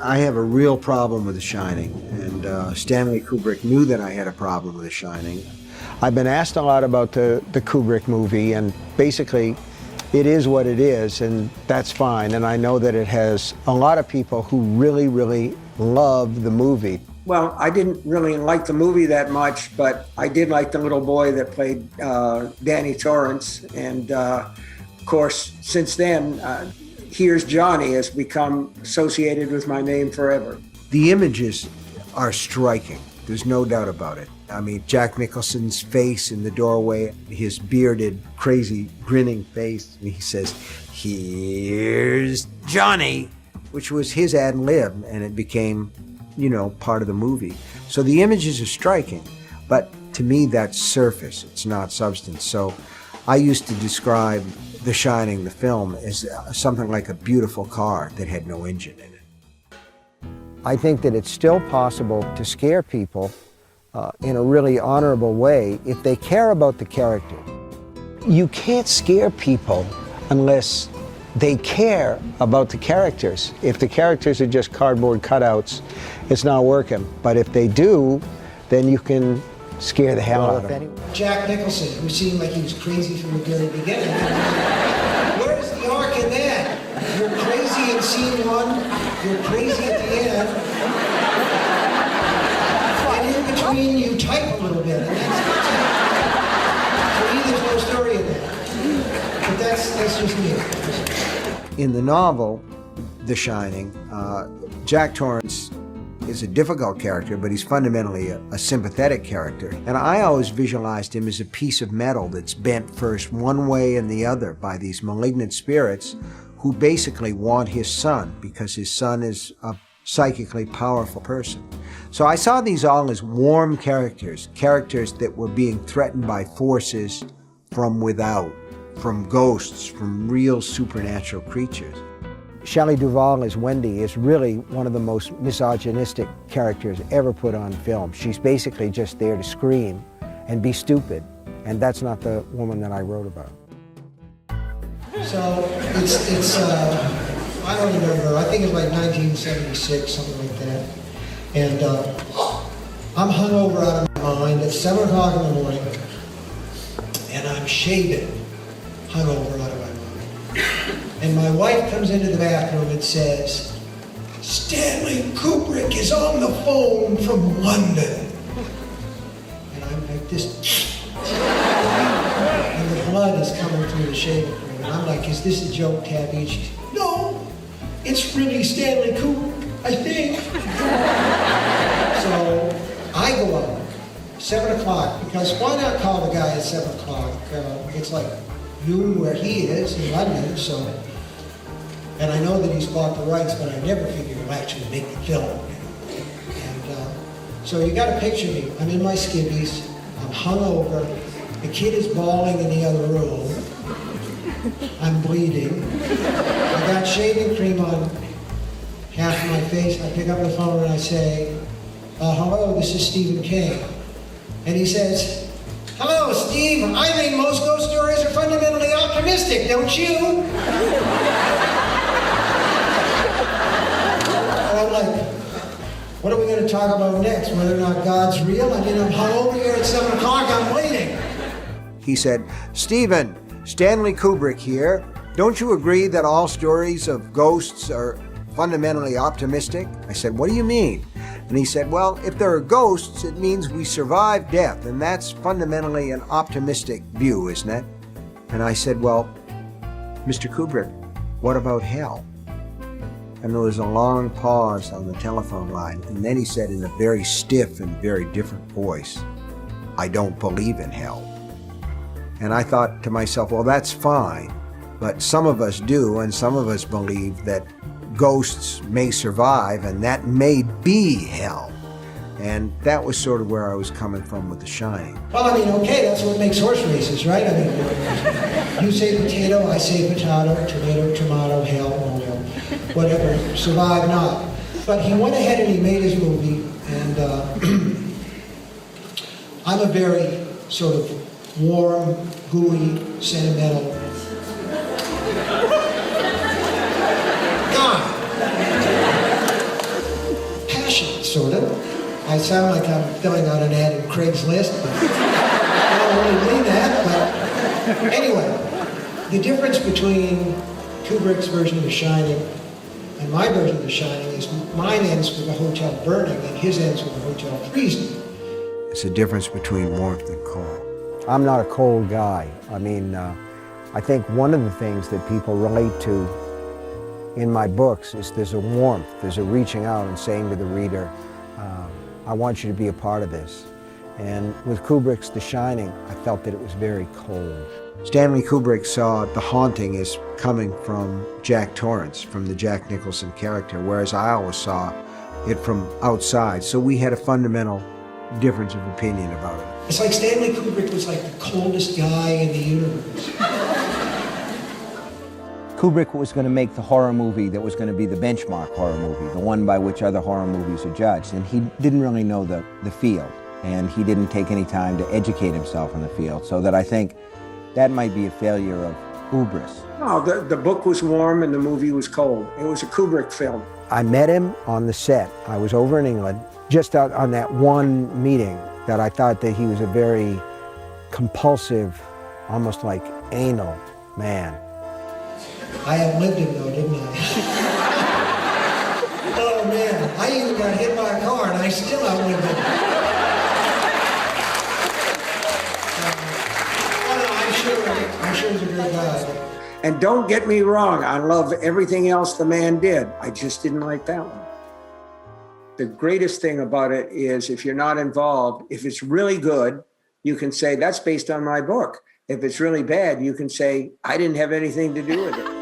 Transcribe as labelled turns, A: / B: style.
A: I have a real problem with The Shining, and Stanley Kubrick knew that I had a problem with The Shining. I've been asked a lot about the Kubrick movie, and basically it is what it is, and that's fine. And I know that it has a lot of people who really, really love the movie. Well, I didn't really like the movie that much, but I did like the little boy that played Danny Torrance. And of course, since then, Here's Johnny has become associated with my name forever. The images are striking. There's no doubt about it. I mean, Jack Nicholson's face in the doorway, his bearded, crazy, grinning face, and he says, "Here's Johnny," which was his ad lib, and it became, you know, part of the movie. So the images are striking, but to me that's surface, it's not substance. So I used to describe The Shining, the film, as something like a beautiful car that had no engine in it. I think that it's still possible to scare people in a really honorable way if they care about the character. You can't scare people unless they care about the characters. If the characters are just cardboard cutouts, it's not working. But if they do, then you can scare the hell out of them.
B: Jack Nicholson, who seemed like he was crazy from the very beginning. Where's the arc in that? You're crazy in scene one, you're crazy at the end, and in between you type a little bit, and that's it. For me, there's no story in that. But that's just me.
A: In the novel, The Shining, Jack Torrance is a difficult character, but he's fundamentally a sympathetic character. And I always visualized him as a piece of metal that's bent first one way and the other by these malignant spirits who basically want his son because his son is a psychically powerful person. So I saw these all as warm characters, characters that were being threatened by forces from without, from ghosts, from real supernatural creatures. Shelley Duvall as Wendy is really one of the most misogynistic characters ever put on film. She's basically just there to scream and be stupid, and that's not the woman that I wrote about.
B: So it's I don't remember, I think it's like 1976, something like that. And I'm hungover out of my mind. It's 7 o'clock in the morning, and I'm shaving, hungover out of my mind. And my wife comes into the bathroom and says, "Stanley Kubrick is on the phone from London." And I'm like this, and the blood is coming through the shaving cream. And I'm like, "Is this a joke, Tabby?" And she's, "No, it's really Stanley Kubrick, I think." So I go up, 7 o'clock, because why not call the guy at 7 o'clock? It's like noon where he is in London, so. And I know that he's bought the rights, but I never figured he'll actually make the film. And so you got to picture me. I'm in my skivvies, I'm hungover, the kid is bawling in the other room, I'm bleeding, I got shaving cream on half of my face. I pick up the phone and I say, "Hello, this is Stephen King." And he says, "Hello, Steve, I think most ghost stories are fundamentally optimistic, don't you?" And I'm like, what are we going to talk about next? Whether or not God's real? I mean, I'm hungover here at 7 o'clock, I'm bleeding.
A: He said, "Stephen, Stanley Kubrick here. Don't you agree that all stories of ghosts are fundamentally optimistic?" I said, "What do you mean?" And he said, "Well, if there are ghosts, it means we survive death, and that's fundamentally an optimistic view, isn't it?" And I said, "Well, Mr. Kubrick, what about hell?" And there was a long pause on the telephone line, and then he said in a very stiff and very different voice, "I don't believe in hell." And I thought to myself, well, that's fine, but some of us do, and some of us believe that ghosts may survive, and that may be hell. And that was sort of where I was coming from with The Shining.
B: Well, I mean, okay, that's what makes horse races, right? I mean, you say potato, I say potato, tomato, tomato, hell, oh hell, whatever, survive not. But he went ahead and he made his movie, and I'm a very sort of warm, gooey, sentimental guy. I sound like I'm filling out an ad in Craigslist, but I don't really mean that. But anyway, the difference between Kubrick's version of The Shining and my version of The Shining is mine ends with a hotel burning and his ends with a hotel freezing.
A: It's a difference between warmth and cold. I'm not a cold guy. I mean, I think one of the things that people relate to in my books is there's a warmth, there's a reaching out and saying to the reader, I want you to be a part of this. And with Kubrick's The Shining, I felt that it was very cold. Stanley Kubrick saw The Haunting as coming from Jack Torrance, from the Jack Nicholson character, whereas I always saw it from outside. So we had a fundamental difference of opinion about it.
B: It's like Stanley Kubrick was like the coldest guy in the universe.
C: Kubrick was going to make the horror movie that was going to be the benchmark horror movie, the one by which other horror movies are judged. And he didn't really know the field, and he didn't take any time to educate himself in the field. So that I think that might be a failure of hubris.
A: No, the book was warm and the movie was cold. It was a Kubrick film. I met him on the set. I was over in England, just out on that one meeting that I thought that he was a very compulsive, almost like anal man.
B: I outlived him though, didn't I? Oh man, I even got hit by a car and I still outlived him. I'm sure he's a great guy.
A: And don't get me wrong, I love everything else the man did. I just didn't like that one. The greatest thing about it is if you're not involved, if it's really good, you can say, that's based on my book. If it's really bad, you can say, I didn't have anything to do with it.